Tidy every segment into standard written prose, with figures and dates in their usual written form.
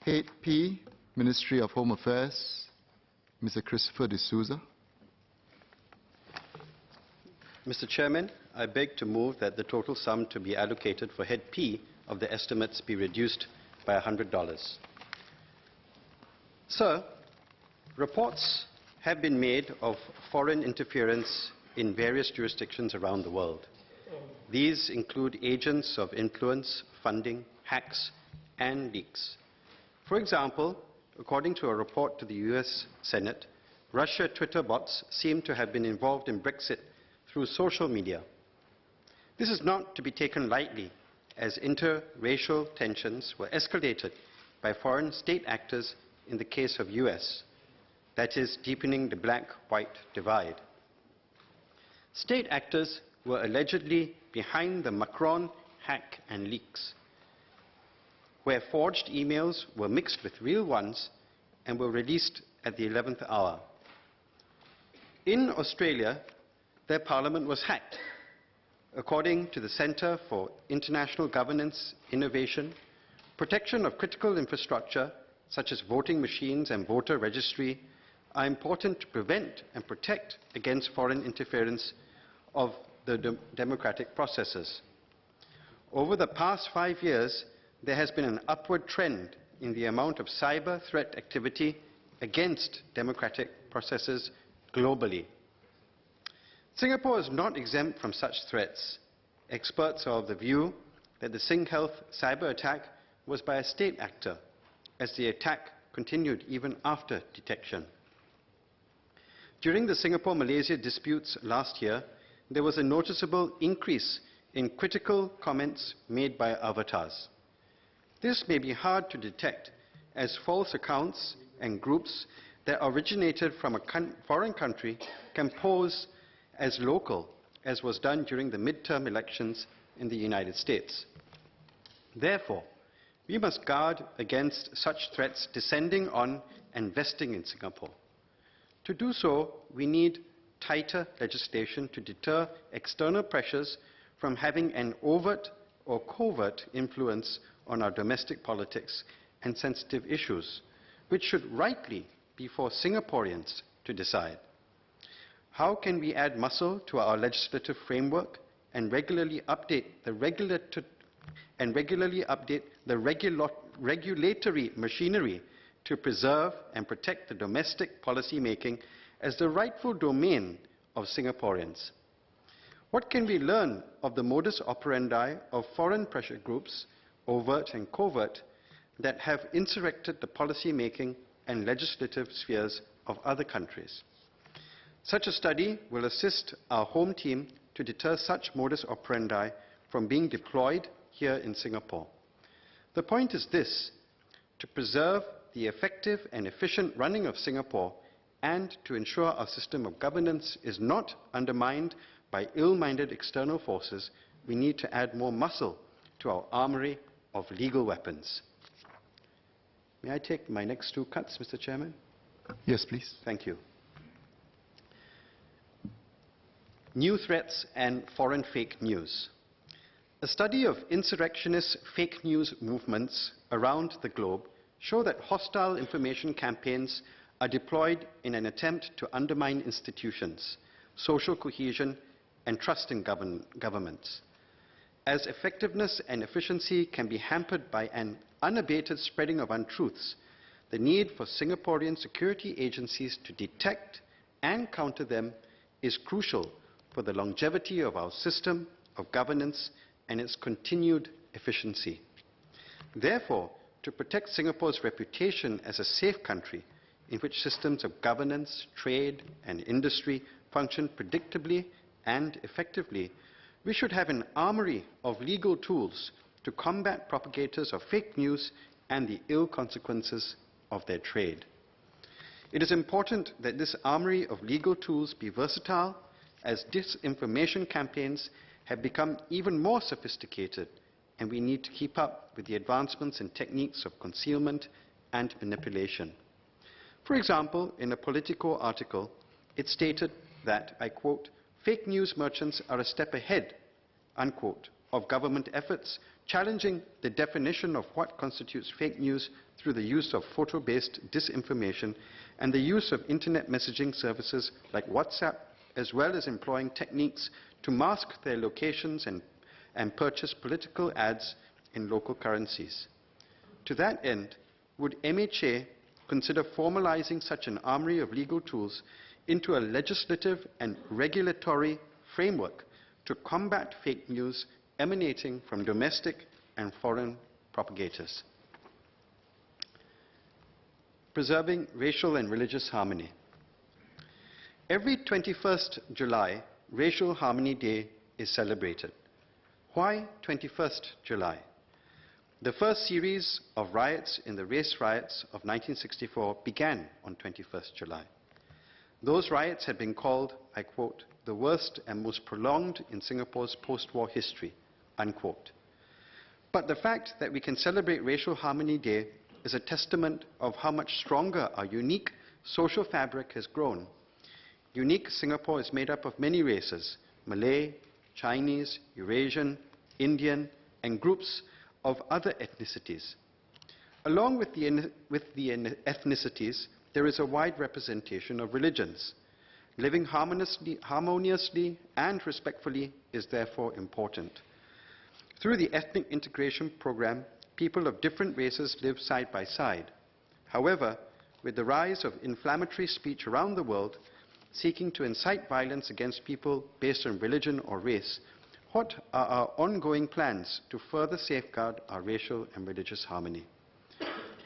8P, Ministry of Home Affairs, Mr. Christopher De Souza. Mr. Chairman, I beg to move that the total sum to be allocated for Head P of the estimates be reduced by $100. Sir, reports have been made of foreign interference in various jurisdictions around the world. These include agents of influence, funding, hacks, and leaks. For example, according to a report to the US Senate, Russia Twitter bots seem to have been involved in Brexit through social media. This is not to be taken lightly, as interracial tensions were escalated by foreign state actors in the case of US, that is, deepening the black-white divide. State actors were allegedly behind the Macron hack and leaks, where forged emails were mixed with real ones and were released at the 11th hour. In Australia, their parliament was hacked. According to the Centre for International Governance Innovation, protection of critical infrastructure, such as voting machines and voter registry, are important to prevent and protect against foreign interference of the democratic processes. Over the past 5 years, there has been an upward trend in the amount of cyber threat activity against democratic processes globally. Singapore is not exempt from such threats. Experts are of the view that the SingHealth cyber attack was by a state actor, as the attack continued even after detection. During the Singapore-Malaysia disputes last year, there was a noticeable increase in critical comments made by avatars. This may be hard to detect, as false accounts and groups that originated from a foreign country can pose as local, as was done during the midterm elections in the United States. Therefore, we must guard against such threats descending on and vesting in Singapore. To do so, we need tighter legislation to deter external pressures from having an overt or covert influence on our domestic politics and sensitive issues, which should rightly be for Singaporeans to decide. How can we add muscle to our legislative framework and regularly update the regulatory machinery to preserve and protect the domestic policy making as the rightful domain of Singaporeans? What can we learn of the modus operandi of foreign pressure groups, overt and covert, that have insurrected the policy making and legislative spheres of other countries? Such a study will assist our home team to deter such modus operandi from being deployed here in Singapore. The point is this: to preserve the effective and efficient running of Singapore and to ensure our system of governance is not undermined by ill-minded external forces, we need to add more muscle to our armory of legal weapons. May I take my next two cuts, Mr. Chairman? Yes, please. Thank you. New threats and foreign fake news. A study of insurrectionist fake news movements around the globe show that hostile information campaigns are deployed in an attempt to undermine institutions, social cohesion, and trust in governments. As effectiveness and efficiency can be hampered by an unabated spreading of untruths, the need for Singaporean security agencies to detect and counter them is crucial for the longevity of our system of governance and its continued efficiency. Therefore, to protect Singapore's reputation as a safe country in which systems of governance, trade, and industry function predictably and effectively, we should have an armory of legal tools to combat propagators of fake news and the ill consequences of their trade. It is important that this armory of legal tools be versatile, as disinformation campaigns have become even more sophisticated, and we need to keep up with the advancements in techniques of concealment and manipulation. For example, in a Politico article, it stated that, I quote, "Fake news merchants are a step ahead," unquote, of government efforts challenging the definition of what constitutes fake news through the use of photo-based disinformation and the use of internet messaging services like WhatsApp, as well as employing techniques to mask their locations and purchase political ads in local currencies. To that end, would MHA consider formalizing such an armory of legal tools into a legislative and regulatory framework to combat fake news emanating from domestic and foreign propagators? Preserving racial and religious harmony. Every 21st July, Racial Harmony Day is celebrated. Why 21st July? The first series of riots in the race riots of 1964 began on 21st July. Those riots had been called, I quote, the worst and most prolonged in Singapore's post-war history, unquote. But the fact that we can celebrate Racial Harmony Day is a testament of how much stronger our unique social fabric has grown. Unique Singapore is made up of many races, Malay, Chinese, Eurasian, Indian, and groups of other ethnicities. Along with the ethnicities, there is a wide representation of religions. Living harmoniously and respectfully is therefore important. Through the ethnic integration program, people of different races live side by side. However, with the rise of inflammatory speech around the world, seeking to incite violence against people based on religion or race, what are our ongoing plans to further safeguard our racial and religious harmony?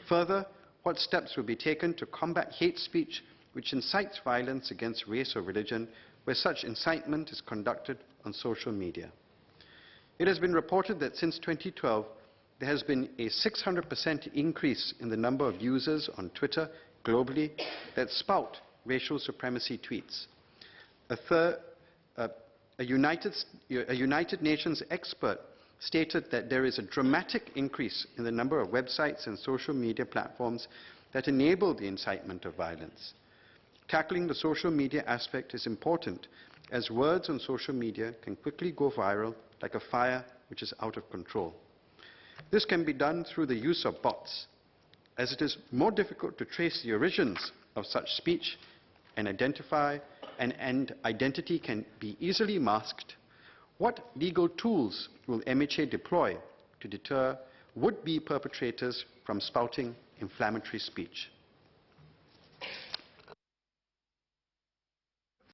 Further, what steps will be taken to combat hate speech which incites violence against race or religion where such incitement is conducted on social media? It has been reported that since 2012, there has been a 600% increase in the number of users on Twitter globally that spout racial supremacy tweets. A United Nations expert stated that there is a dramatic increase in the number of websites and social media platforms that enable the incitement of violence. Tackling the social media aspect is important, as words on social media can quickly go viral like a fire which is out of control. This can be done through the use of bots, as it is more difficult to trace the origins of such speech and identity can be easily masked. What legal tools will MHA deploy to deter would-be perpetrators from spouting inflammatory speech?